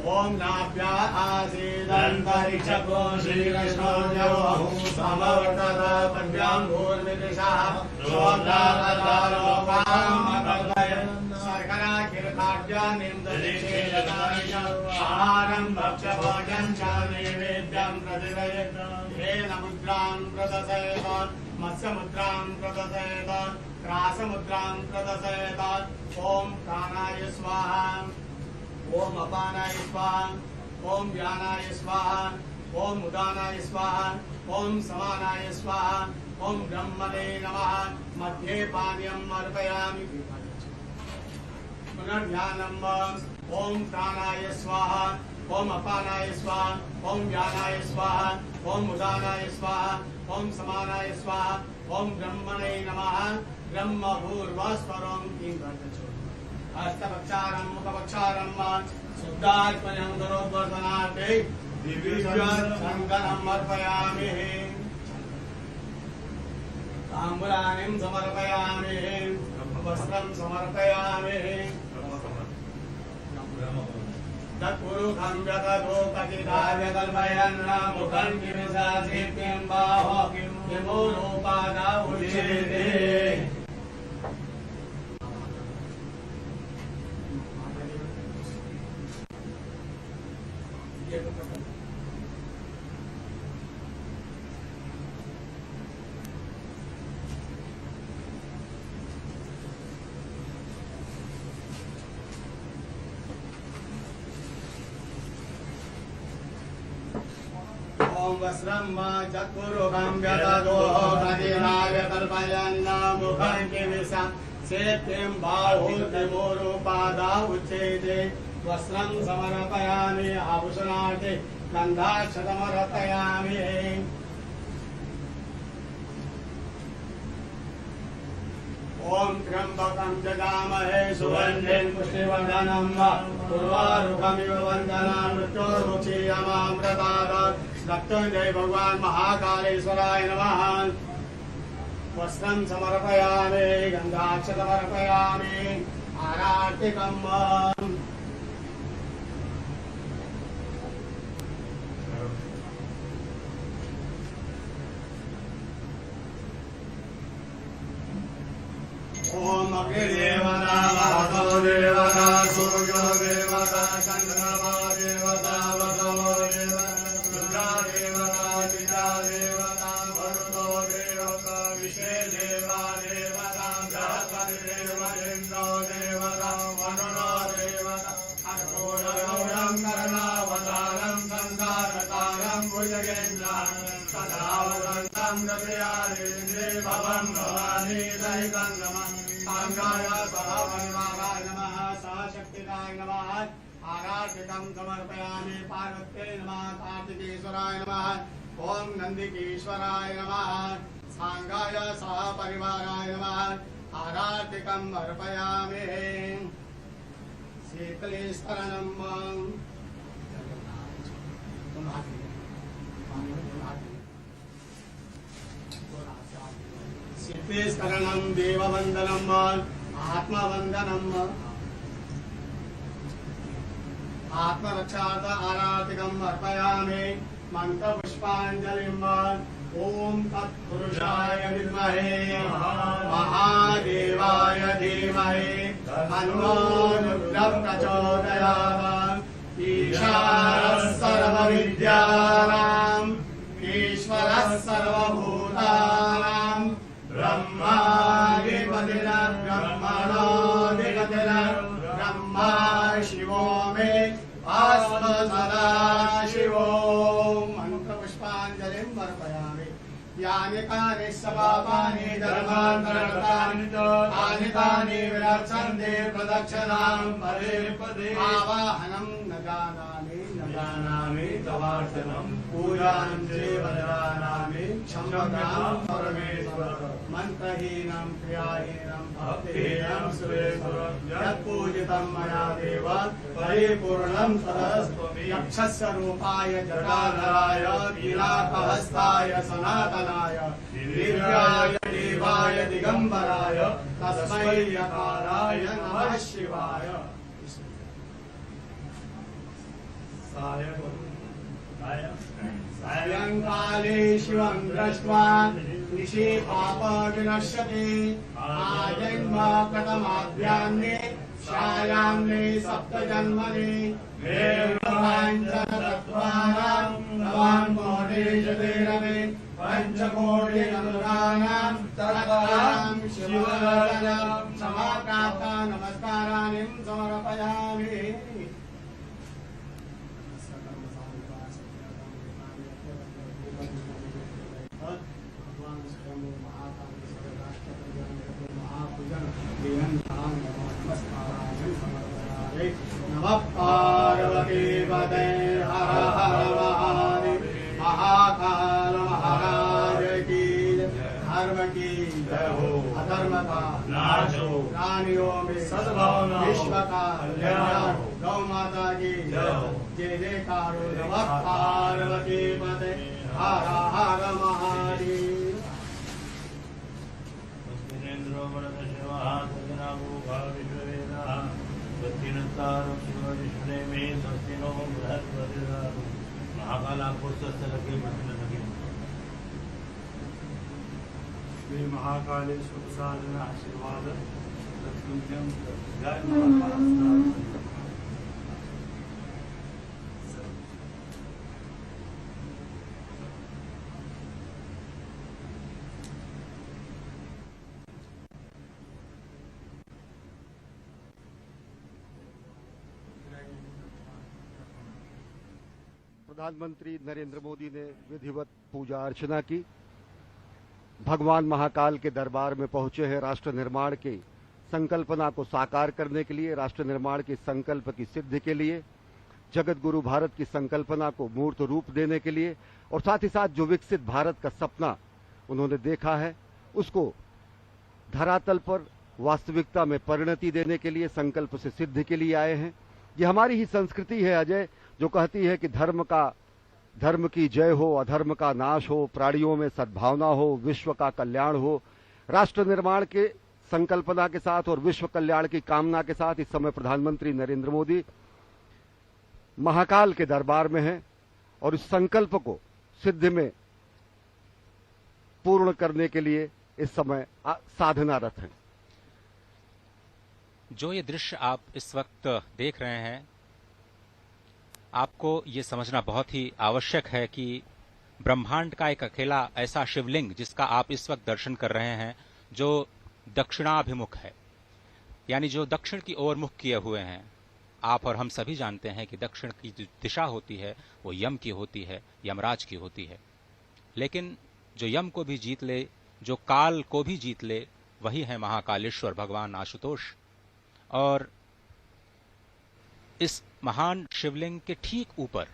ओम नाभ्या आसीदन्तरिक्षको श्रीकृष्णो देवो समवर्तत पद्भ्यां भूर्विदिशः सोऽदालोकामकल्पयन् सर्करा आहारं भक्ष्यभोजं च नैवेद्यं प्रतिदयेत् येन मुद्रां प्रदर्शयेत् मत्स्यमुद्रां प्रदर्शयेत् क्रासमुद्रां प्रदर्शयेत् ओम प्राणाय स्वाहा ओम अपानाय स्वाहा ओम व्यानाय स्वाहा ओम उदानाय स्वाहा ओम समानाय स्वाहा ओम ब्रह्मणे नमः मध्ये पानीयम् अर्पयामि पुनर्ध्यानम् ओम प्राणाय स्वाहा ओम अपानाय स्वाहा ओम व्यानाय स्वाहा ओम उदानाय स्वाहा ओम समानाय स्वाहा ओम ब्रह्मणे नमः ब्रह्मभूर्वस्वरं किं हस्तपक्षारं मुखपक्षारं शुद्धात्मनं करोद्वर्धनार्थे दिव्यशङ्करम् अर्पयामि ताम्बूलानिं समर्पयामि वस्त्रं समर्पयामि तत्पुरुषं व्यततो कथिताय कल्पयन् मुखं किमिषासि किं बाहो किमो रूपादा उच्यते ओम वस्त्रं चतुर्मुखं व्यततो कथिताय कल्पयन् मुखं किमिषासि किं बाहो किमो रूपादा उच्यते वस्त्रं समर्पयामि आभूषणार्थे गन्धाक्षतमर्पयामि ओम त्र्यंबकं जगामहे सुगन्धिं पुष्टिवर्धनं उर्वारुकमिव वन्दनान् मृत्योर्मुक्षीयमामृतात् मृत्युञ्जय भगवान् महाकालेश्वराय नमः वस्त्रं समर्पयामि गन्धाक्षतमर्पयामि आरार्तिकम् ओम अग्निदेवता वातो देवता सूर्यो देवता चन्द्रमा देवता वसो देवता दुर्गा देवता चिता देवता वरुणो देवता विषे देवा देवता बृहस्पति देव इन्द्रो देवता वरुणो देवता अर्कोणगौरं कर्णावतारं गन्धारतारं भुजगेन्द्रं सदा वसन्तं हृदयारेन्द्रे भवं भवानी दयितं नमः सांगाय सहपरिवाराय नमः सहशक्तिदाय नमः आराधितं समर्पयामि पार्वत्यै नमः कार्तिकेश्वराय नमः ओम नंदिकेश्वराय नमः सांगाय सहपरिवाराय नमः आराधितं अर्पयामि शीतलेस्तरणं शीतलेस्तरणं देववन्दनम् आत्मवन्दनम् आत्मरक्षार्थ आराधिकम् अर्पयामि मन्त्रपुष्पाञ्जलिम् ओम तत्पुरुषाय विद्महे महादेवाय धीमहि तन्नो रुद्रः प्रचोदयात् ईशानः सर्वविद्यानाम् ईश्वरः सर्वभूतानां ब्रह्माधिपतिः ब्रह्मणोऽधिपतिः ब्रह्मा शिवो मे अस्मि सदा शिवो मंत्रपुष्पाञ्जलिं अर्पयामि यानि कानि सपापानि धर्मान्तरकृतानि च तानि तानि विरक्षन्ते प्रदक्षिणां पदे पदे आवाहनं न जानामि तवार्चनं पूजां चैव जानामि क्षम्यतां परमेश्वर मन्त्रहीनं क्रियाहीनं भक्तिहीनं सुरेश्वर यत्पूजितं मया देव परिपूर्णं तदस्तु यक्षस्य रूपाय जटाधराय नीलाकहस्ताय सनातनाय दिव्याय देवाय दिगंबराय तस्मै यकाराय नमः शिवाय सायंकाले शिवं दृष्ट्वा निशि पाप विनश्यति आजन्म प्रथमाध्यान्ये शायाम्ने सप्तजन्मनि देवाञ्चतत्त्वानां नवान् कोटिजतिरवे पंचकोटि अनुराणां तत्तां शिवदनं समाप्ता नमस्काराणि समर्पयामि। नमः पार्वती पते हर हर महादेव। महाकाल महाराज की धर्म की जय हो, अधर्म का नाश हो, प्राणियों में सद्भावना, विश्व का कल्याण, गौ माता की जय हो, जय जयकार। नमः पार्वती पते हर हर महादेव। श्री महाकालेश्वर साधन आशीर्वाद जय प्रधानमंत्री नरेंद्र मोदी ने विधिवत पूजा अर्चना की। भगवान महाकाल के दरबार में पहुंचे हैं राष्ट्र निर्माण की संकल्पना को साकार करने के लिए, राष्ट्र निर्माण के संकल्प की सिद्धि के लिए, जगत गुरु भारत की संकल्पना को मूर्त रूप देने के लिए और साथ ही साथ जो विकसित भारत का सपना उन्होंने देखा है उसको धरातल पर वास्तविकता में परिणति देने के लिए, संकल्प से सिद्धि के लिए आए हैं। ये हमारी ही संस्कृति है अजय, जो कहती है कि धर्म की जय हो, अधर्म का नाश हो, प्राणियों में सद्भावना हो, विश्व का कल्याण हो। राष्ट्र निर्माण के संकल्पना के साथ और विश्व कल्याण की कामना के साथ इस समय प्रधानमंत्री नरेंद्र मोदी महाकाल के दरबार में हैं और इस संकल्प को सिद्धि में पूर्ण करने के लिए इस समय साधनारत हैं। जो ये दृश्य आप इस वक्त देख रहे हैं, आपको ये समझना बहुत ही आवश्यक है कि ब्रह्मांड का एक अकेला ऐसा शिवलिंग जिसका आप इस वक्त दर्शन कर रहे हैं, जो दक्षिणाभिमुख है, यानी जो दक्षिण की ओर मुख किए हुए हैं। आप और हम सभी जानते हैं कि दक्षिण की जो दिशा होती है वो यम की होती है, यमराज की होती है। लेकिन जो यम को भी जीत ले, जो काल को भी जीत ले, वही है महाकालेश्वर भगवान आशुतोष। और इस महान शिवलिंग के ठीक ऊपर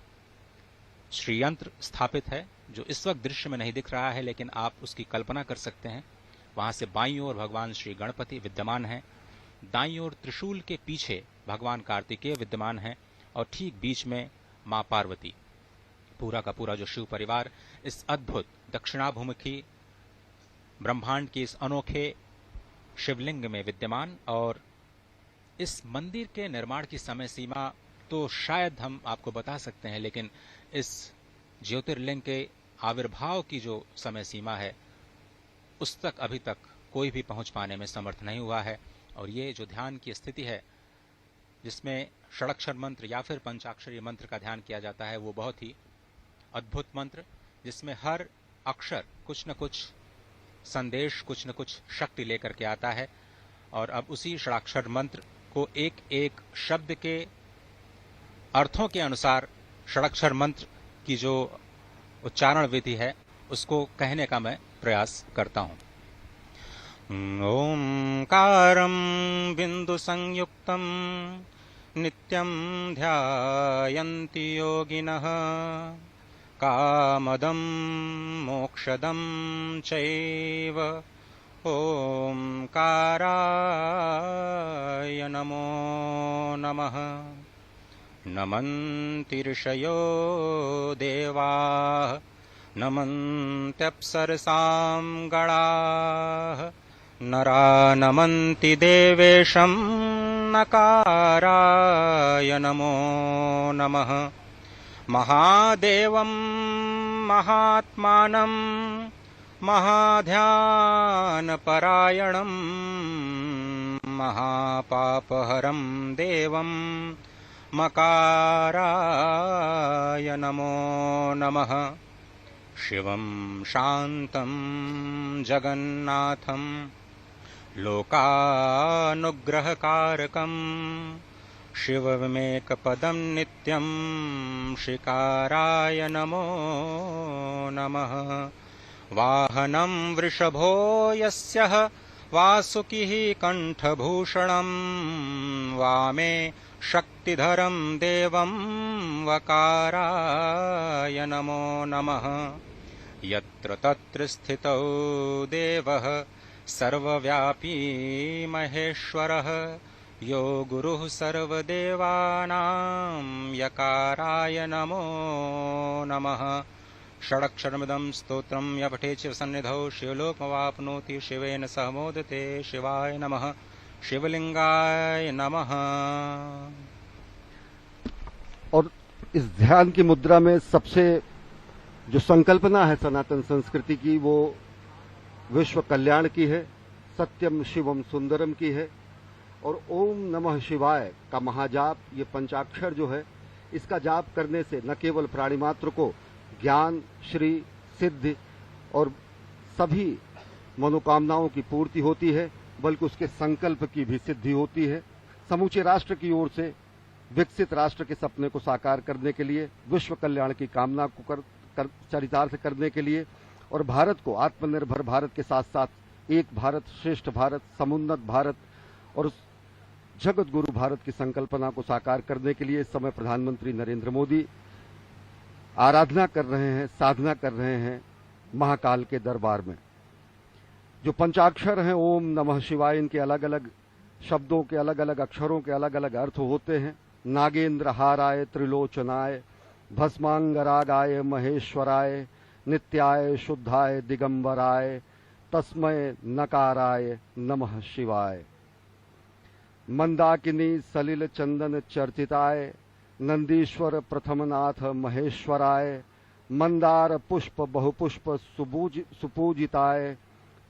श्रीयंत्र स्थापित है, जो इस वक्त दृश्य में नहीं दिख रहा है, लेकिन आप उसकी कल्पना कर सकते हैं। वहां से बाईं ओर भगवान श्री गणपति विद्यमान हैं, दाईं ओर त्रिशूल के पीछे भगवान कार्तिकेय विद्यमान हैं और ठीक बीच में मां पार्वती। पूरा का पूरा जो शिव परिवार इस अद्भुत दक्षिणाभिमुखी ब्रह्मांड के इस अनोखे शिवलिंग में विद्यमान। और इस मंदिर के निर्माण की समय सीमा तो शायद हम आपको बता सकते हैं, लेकिन इस ज्योतिर्लिंग के आविर्भाव की जो समय सीमा है उस तक अभी तक कोई भी पहुंच पाने में समर्थ नहीं हुआ है। और ये जो ध्यान की स्थिति है जिसमें षडाक्षर मंत्र या फिर पंचाक्षरी मंत्र का ध्यान किया जाता है, वो बहुत ही अद्भुत मंत्र, जिसमें हर अक्षर कुछ न कुछ संदेश, कुछ न कुछ शक्ति लेकर के आता है। और अब उसी षडाक्षर मंत्र को एक एक शब्द के अर्थों के अनुसार षडाक्षर मंत्र की जो उच्चारण विधि है उसको कहने का मैं प्रयास करता हूं। ओंकारं बिंदु संयुक्तं नित्यं ध्यायन्ति योगिनः कामदं मोक्षदं चैव ओंकाराय नमो नमः। नमन्ति ऋषयो देवाः नमन्त्यप्सरसां गणाः नरा नमन्ति देवेशं नकाराय नमो नमः। महादेवं महात्मानं महाध्यानपरायणं महापापहरं देवं मकाराय नमो नमः। शिवं शान्तं जगन्नाथं लोकानुग्रहकारकं शिवविमेकपदं नित्यं शिकाराय नमो नमः। वाहनं वृषभो यस्यः वासुकिः कण्ठभूषणं वामे शक्तिधरं देवं वकाराय नमो नमः। यत्र तत्र स्थितौ देवः सर्वव्यापी महेश्वरः यो गुरुः सर्वदेवानां यकाराय नमो नमः। षडक्षरमिदं स्तोत्रं य पठेत् शिवसन्निधौ शिवलोकमवाप्नोति शिवेन सह मोदते। शिवाय नमः। शिवलिंगाय नमः। और इस ध्यान की मुद्रा में सबसे जो संकल्पना है सनातन संस्कृति की वो विश्व कल्याण की है, सत्यम शिवम सुंदरम की है। और ओम नमः शिवाय का महाजाप, ये पंचाक्षर जो है, इसका जाप करने से न केवल प्राणी मात्र को ज्ञान, श्री, सिद्धि और सभी मनोकामनाओं की पूर्ति होती है, बल्कि उसके संकल्प की भी सिद्धि होती है। समूचे राष्ट्र की ओर से विकसित राष्ट्र के सपने को साकार करने के लिए, विश्व कल्याण की कामना को चरितार्थ करने के लिए और भारत को आत्मनिर्भर भारत के साथ साथ एक भारत श्रेष्ठ भारत, समुन्नत भारत और जगत गुरु भारत की संकल्पना को साकार करने के लिए इस समय प्रधानमंत्री नरेंद्र मोदी आराधना कर रहे हैं, साधना कर रहे हैं महाकाल के दरबार में। जो पंचाक्षर हैं ओम नमः शिवाय, इनके अलग अलग शब्दों के अलग अलग अक्षरों के अलग अलग अर्थ होते हैं। नागेंद्र हाराय त्रिलोचनाय भस्मांगरागाय महेश्वराय नित्याय शुद्धाय दिगंबराय तस्मय नकाराय नमः शिवाय। मंदाकिनी सलिल चंदन चर्चिताय नंदीश्वर प्रथमनाथ महेश्वराय मंदार पुष्प बहुपुष्प सुपूजिताय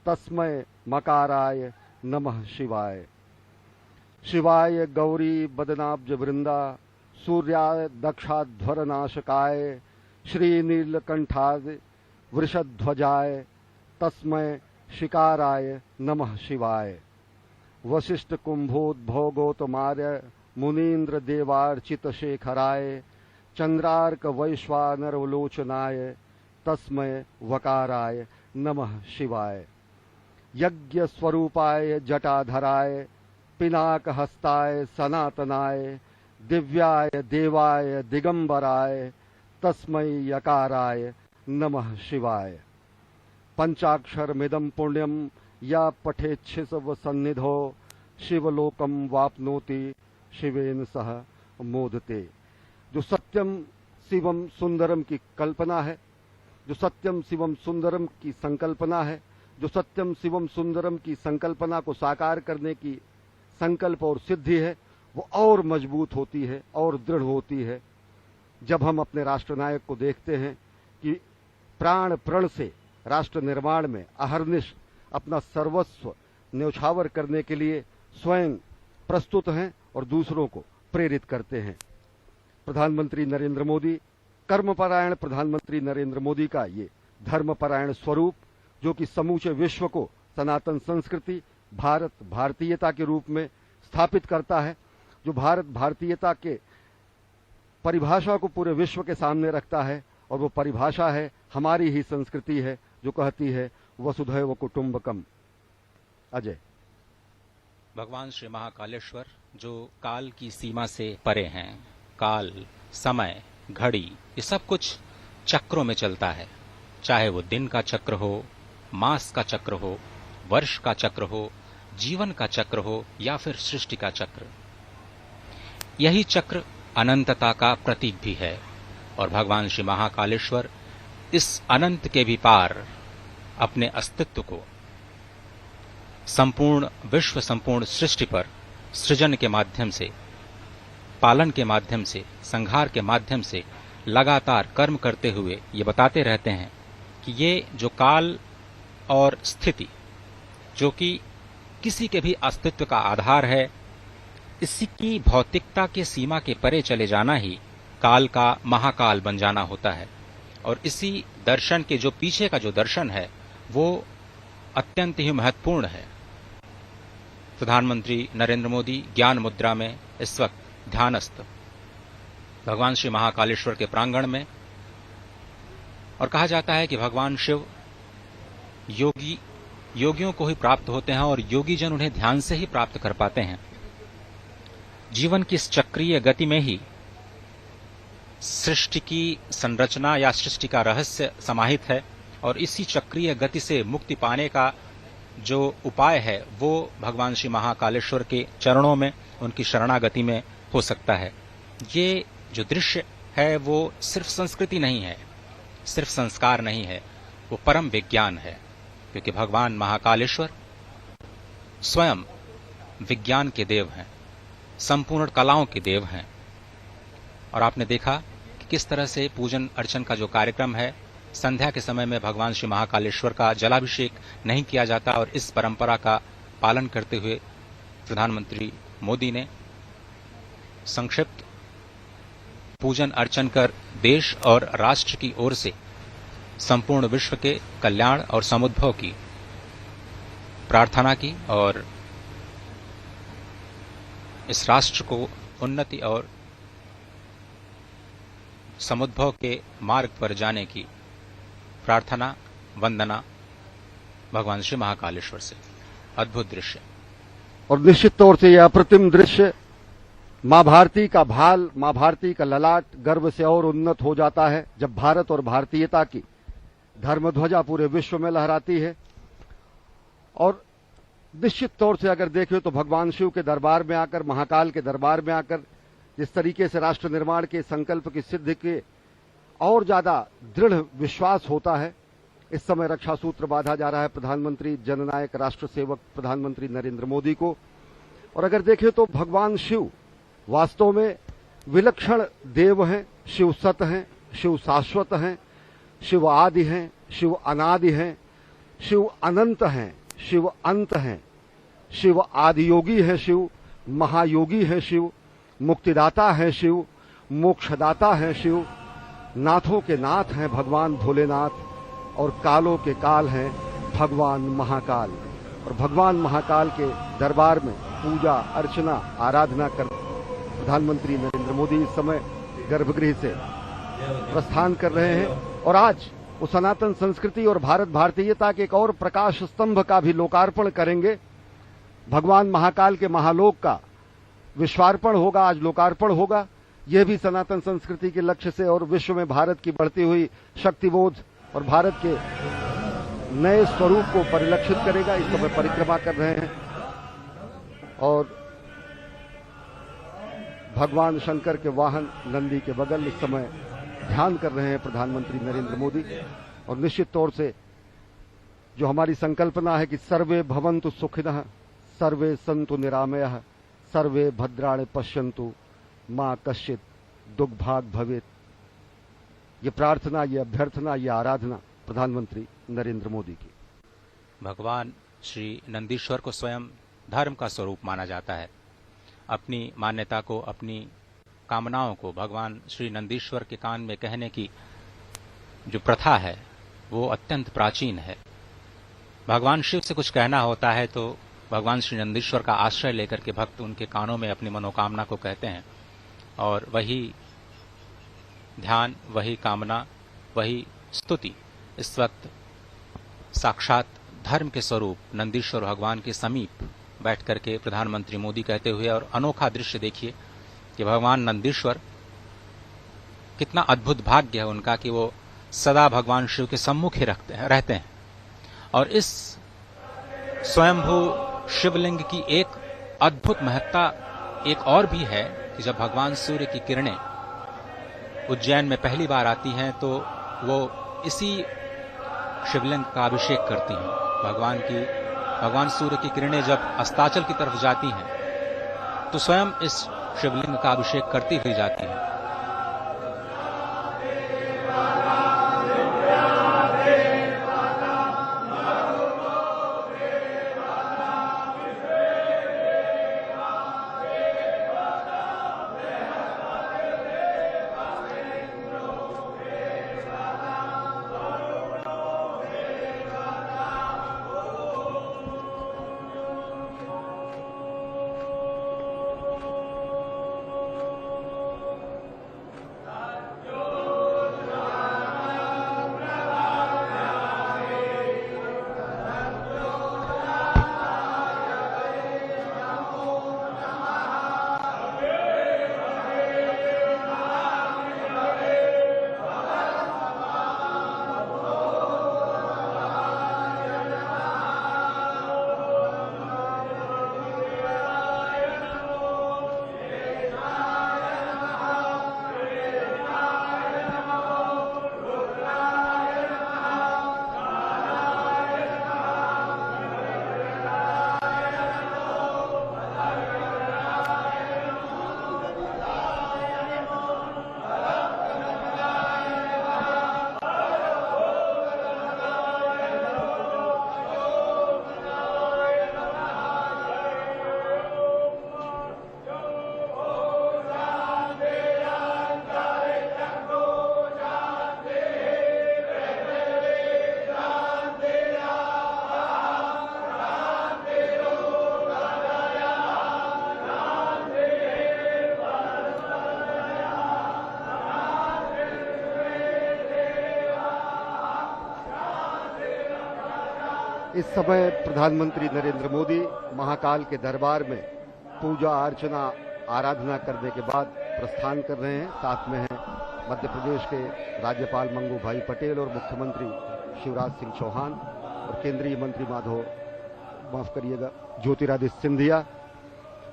तस्मय मकाराय नमः शिवाय। शिवाय गौरी बदनाब्ज वृंदा सूर्याय दक्षाध्वरनाशकाय श्रीनीलकंठाय वृषध्वजाय तस्मय शिकाराय नमः शिवाय। वशिष्ठ कुंभोद्भव गौतमार्य मुनीन्द्र देवार्चित शेखराय चंद्रार्क वैश्वानरवलोचनाय तस्मय वकाराय नमः शिवाय। यज्ञ स्वरूपाय जटाधराय पिनाक हस्ताय सनातनाय दिव्याय देवाय दिगंबराय तस्मै यकाराय नमः शिवाय। पंचाक्षरमिदं पुण्यं या पठेच्छिव सन्निधो शिवलोकम वाप्नोति शिवेन सह मोदते। जो सत्यम शिवम सुंदरम की कल्पना है, जो सत्यम शिवम सुंदरम की संकल्पना है, जो सत्यम शिवम सुंदरम की संकल्पना को साकार करने की संकल्प और सिद्धि है, वो और मजबूत होती है और दृढ़ होती है जब हम अपने राष्ट्रनायक को देखते हैं कि प्राण प्रण से राष्ट्र निर्माण में अहर्निश अपना सर्वस्व न्यौछावर करने के लिए स्वयं प्रस्तुत हैं और दूसरों को प्रेरित करते हैं। प्रधानमंत्री नरेंद्र मोदी, कर्मपरायण प्रधानमंत्री नरेंद्र मोदी का ये धर्मपरायण स्वरूप, जो कि समूचे विश्व को सनातन संस्कृति, भारत भारतीयता के रूप में स्थापित करता है, जो भारत भारतीयता के परिभाषा को पूरे विश्व के सामने रखता है, और वो परिभाषा है हमारी ही संस्कृति है जो कहती है वसुधैव कुटुंबकम। अजय। भगवान श्री महाकालेश्वर जो काल की सीमा से परे हैं, काल, समय, घड़ी, ये सब कुछ चक्रों में चलता है, चाहे वो दिन का चक्र हो, मास का चक्र हो, वर्ष का चक्र हो, जीवन का चक्र हो या फिर सृष्टि का चक्र। यही चक्र अनंतता का प्रतीक भी है और भगवान श्री महाकालेश्वर इस अनंत के भी पार अपने अस्तित्व को संपूर्ण विश्व, संपूर्ण सृष्टि पर सृजन के माध्यम से, पालन के माध्यम से, संहार के माध्यम से लगातार कर्म करते हुए ये बताते रहते हैं कि ये जो काल और स्थिति, जो कि किसी के भी अस्तित्व का आधार है, इसी की भौतिकता के सीमा के परे चले जाना ही काल का महाकाल बन जाना होता है। और इसी दर्शन के जो पीछे का जो दर्शन है वो अत्यंत ही महत्वपूर्ण है। प्रधानमंत्री नरेंद्र मोदी ज्ञान मुद्रा में इस वक्त ध्यानस्थ भगवान श्री महाकालेश्वर के प्रांगण में, और कहा जाता है कि भगवान शिव योगियों को ही प्राप्त होते हैं और योगी जन उन्हें ध्यान से ही प्राप्त कर पाते हैं। जीवन की इस चक्रीय गति में ही सृष्टि की संरचना या सृष्टि का रहस्य समाहित है, और इसी चक्रीय गति से मुक्ति पाने का जो उपाय है वो भगवान श्री महाकालेश्वर के चरणों में, उनकी शरणागति में हो सकता है। ये जो दृश्य है वो सिर्फ संस्कृति नहीं है, सिर्फ संस्कार नहीं है, वो परम विज्ञान है, क्योंकि भगवान महाकालेश्वर स्वयं विज्ञान के देव हैं, संपूर्ण कलाओं के देव हैं। और आपने देखा कि किस तरह से पूजन अर्चन का जो कार्यक्रम है, संध्या के समय में भगवान श्री महाकालेश्वर का जलाभिषेक नहीं किया जाता, और इस परंपरा का पालन करते हुए प्रधानमंत्री मोदी ने संक्षिप्त पूजन अर्चन कर देश और राष्ट्र की ओर से संपूर्ण विश्व के कल्याण और समुद्भव की प्रार्थना की, और इस राष्ट्र को उन्नति और समुद्भव के मार्ग पर जाने की प्रार्थना, वंदना भगवान श्री महाकालेश्वर से। अद्भुत दृश्य, और निश्चित तौर से यह अप्रतिम दृश्य मां भारती का भाल, मां भारती का ललाट गर्व से और उन्नत हो जाता है जब भारत और भारतीयता की धर्म ध्वजा पूरे विश्व में लहराती है। और निश्चित तौर से अगर देखें तो भगवान शिव के दरबार में आकर, महाकाल के दरबार में आकर जिस तरीके से राष्ट्र निर्माण के संकल्प की सिद्धि के और ज्यादा दृढ़ विश्वास होता है। इस समय रक्षा सूत्र बांधा जा रहा है प्रधानमंत्री जननायक राष्ट्र सेवक प्रधानमंत्री नरेंद्र मोदी को। और अगर देखें तो भगवान शिव वास्तव में विलक्षण देव हैं, शिव सत हैं, शिव शाश्वत हैं, शिव आदि हैं, शिव अनादि हैं, शिव अनंत हैं, शिव अंत हैं, शिव आदि योगी हैं, शिव महायोगी हैं, शिव मुक्तिदाता हैं, शिव मोक्षदाता हैं, शिव नाथों के नाथ हैं भगवान भोलेनाथ, और कालों के काल हैं भगवान महाकाल। और भगवान महाकाल के दरबार में पूजा अर्चना आराधना कर प्रधानमंत्री नरेंद्र मोदी इस समय गर्भगृह से प्रस्थान कर रहे हैं। और आज वो सनातन संस्कृति और भारत भारतीयता के एक और प्रकाश स्तंभ का भी लोकार्पण करेंगे। भगवान महाकाल के महालोक का विश्वार्पण होगा, आज लोकार्पण होगा। यह भी सनातन संस्कृति के लक्ष्य से और विश्व में भारत की बढ़ती हुई शक्तिबोध और भारत के नए स्वरूप को परिलक्षित करेगा। इस समय परिक्रमा कर रहे हैं और भगवान शंकर के वाहन नंदी के बगल इस समय ध्यान कर रहे हैं प्रधानमंत्री नरेंद्र मोदी। और निश्चित तौर से जो हमारी संकल्पना है कि सर्वे भवन्तु सुखिनः, सर्वे सन्तु निरामयः, सर्वे भद्राणि पश्यन्तु, मां कश्चित् दुर्भाग् भवेत्, ये प्रार्थना, ये अभ्यर्थना, ये आराधना प्रधानमंत्री नरेंद्र मोदी की। भगवान श्री नंदीश्वर को स्वयं धर्म का स्वरूप माना जाता है। अपनी मान्यता को, अपनी कामनाओं को भगवान श्री नंदीश्वर के कान में कहने की जो प्रथा है वो अत्यंत प्राचीन है। भगवान शिव से कुछ कहना होता है तो भगवान श्री नंदीश्वर का आश्रय लेकर के भक्त उनके कानों में अपनी मनोकामना को कहते हैं, और वही ध्यान, वही कामना, वही स्तुति इस वक्त साक्षात धर्म के स्वरूप नंदीश्वर भगवान के समीप बैठ करके प्रधानमंत्री मोदी कहते हुए। और अनोखा दृश्य देखिए कि भगवान नंदीश्वर, कितना अद्भुत भाग्य है उनका कि वो सदा भगवान शिव के सम्मुख ही रहते हैं। और इस स्वयंभू शिवलिंग की एक अद्भुत महत्ता एक और भी है कि जब भगवान सूर्य की किरणें उज्जैन में पहली बार आती हैं तो वो इसी शिवलिंग का अभिषेक करती हैं। भगवान सूर्य की किरणें जब अस्ताचल की तरफ जाती हैं तो स्वयं इस शिवलिंग का अभिषेक करती हुई जाती है। इस समय प्रधानमंत्री नरेंद्र मोदी महाकाल के दरबार में पूजा अर्चना आराधना करने के बाद प्रस्थान कर रहे हैं। साथ में हैं मध्य प्रदेश के राज्यपाल मंगू भाई पटेल और मुख्यमंत्री शिवराज सिंह चौहान और केंद्रीय मंत्री ज्योतिरादित्य सिंधिया।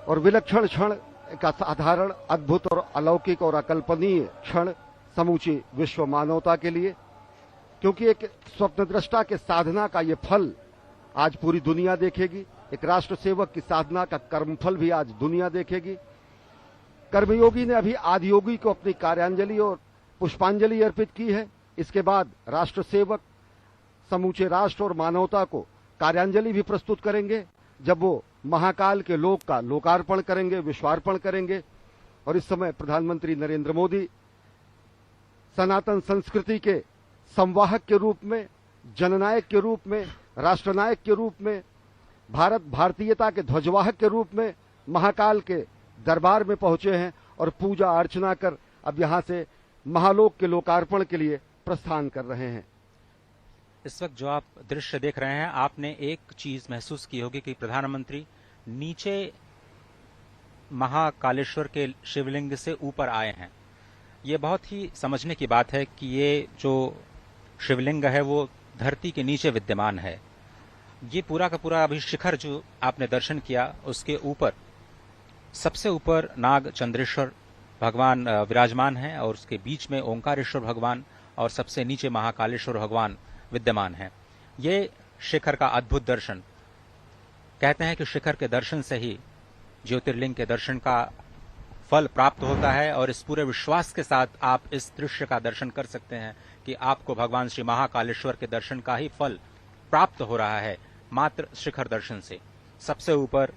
और विलक्षण क्षण, एक असाधारण, अद्भुत और अलौकिक और अकल्पनीय क्षण समूची विश्व मानवता के लिए, क्योंकि एक स्वप्नद्रष्टा के साधना का ये फल आज पूरी दुनिया देखेगी। एक राष्ट्र सेवक की साधना का कर्मफल भी आज दुनिया देखेगी। कर्मयोगी ने अभी आदियोगी को अपनी कार्यांजलि और पुष्पांजलि अर्पित की है। इसके बाद राष्ट्र सेवक समूचे राष्ट्र और मानवता को कार्यांजलि भी प्रस्तुत करेंगे, जब वो महाकाल के लोक का लोकार्पण करेंगे, विश्वार्पण करेंगे। और इस समय प्रधानमंत्री नरेंद्र मोदी सनातन संस्कृति के संवाहक के रूप में, जननायक के रूप में, राष्ट्रनायक के रूप में, भारतीयता के ध्वजवाहक के रूप में महाकाल के दरबार में पहुंचे हैं और पूजा अर्चना कर अब यहां से महालोक के लोकार्पण के लिए प्रस्थान कर रहे हैं। इस वक्त जो आप दृश्य देख रहे हैं, आपने एक चीज महसूस की होगी कि प्रधानमंत्री नीचे महाकालेश्वर के शिवलिंग से ऊपर आए हैं। ये बहुत ही समझने की बात है कि ये जो शिवलिंग है वो धरती के नीचे विद्यमान है। ये पूरा का पूरा अभी शिखर जो आपने दर्शन किया, उसके ऊपर सबसे ऊपर नाग चंद्रेश्वर भगवान विराजमान हैं और उसके बीच में ओंकारेश्वर भगवान और सबसे नीचे महाकालेश्वर भगवान विद्यमान है। ये शिखर का अद्भुत दर्शन, कहते हैं कि शिखर के दर्शन से ही ज्योतिर्लिंग के दर्शन का फल प्राप्त होता है। और इस पूरे विश्वास के साथ आप इस दृश्य का दर्शन कर सकते हैं कि आपको भगवान श्री महाकालेश्वर के दर्शन का ही फल प्राप्त हो रहा है मात्र शिखर दर्शन से। सबसे ऊपर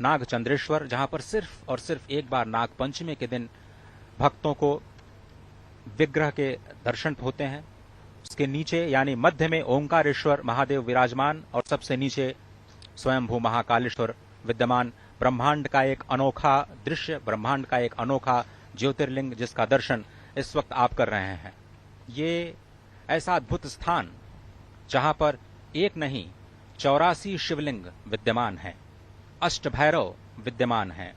नाग चंद्रेश्वर, जहां पर सिर्फ और सिर्फ एक बार नाग पंचमी के दिन भक्तों को विग्रह के दर्शन होते हैं। उसके नीचे यानी मध्य में ओंकारेश्वर महादेव विराजमान और सबसे नीचे स्वयंभू महाकालेश्वर विद्यमान। ब्रह्मांड का एक अनोखा दृश्य, ब्रह्मांड का एक अनोखा ज्योतिर्लिंग जिसका दर्शन इस वक्त आप कर रहे हैं। ये ऐसा अद्भुत स्थान जहां पर एक नहीं 84 शिवलिंग विद्यमान है, अष्टभैरव विद्यमान है,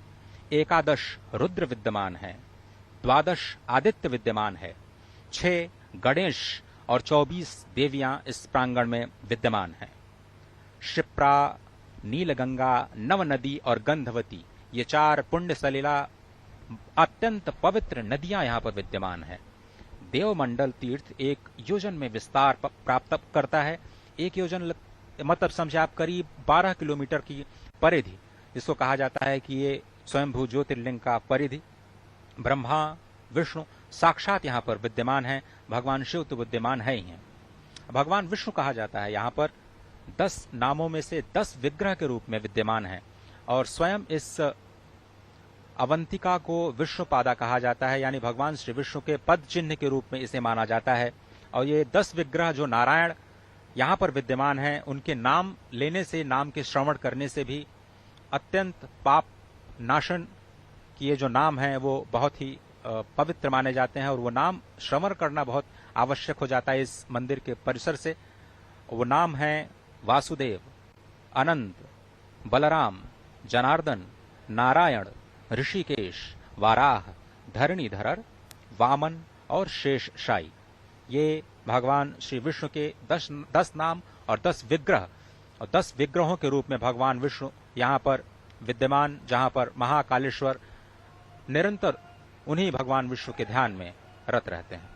11 रुद्र विद्यमान है, 12 आदित्य विद्यमान है, 6 गणेश और 24 देवियां इस प्रांगण में विद्यमान हैं। क्षिप्रा, नीलगंगा, नवनदी और गंधवती, ये 4 पुण्य सलिला अत्यंत पवित्र नदियां यहां पर विद्यमान है। देवमंडल तीर्थ एक योजन में विस्तार प्राप्त करता है। एक योजन मतलब समझे आप करीब 12 किलोमीटर की परिधि, इसको कहा जाता है कि ये स्वयंभू ज्योतिर्लिंग का परिधि। ब्रह्मा विष्णु साक्षात यहाँ पर विद्यमान है, भगवान शिव तो विद्यमान है ही हैं। भगवान विष्णु कहा जाता है यहाँ पर 10 नामों में से 10 विग्रह के रूप में विद्यमान है और स्वयं इस अवंतिका को विष्णुपादा कहा जाता है, यानी भगवान श्री विष्णु के पद चिन्ह के रूप में इसे माना जाता है। और ये 10 विग्रह जो नारायण यहाँ पर विद्यमान हैं, उनके नाम लेने से, नाम के श्रवण करने से भी अत्यंत पाप नाशन की ये जो नाम है वो बहुत ही पवित्र माने जाते हैं और वो नाम श्रवण करना बहुत आवश्यक हो जाता है इस मंदिर के परिसर से। वो नाम है वासुदेव, अनंत, बलराम, जनार्दन, नारायण, ऋषिकेश, वाराह, धरणीधर, वामन और शेषशायी। ये भगवान श्री विष्णु के 10 नाम और 10 विग्रह और 10 विग्रहों के रूप में भगवान विष्णु यहाँ पर विद्यमान, जहाँ पर महाकालेश्वर निरंतर उन्हीं भगवान विष्णु के ध्यान में रत रहते हैं।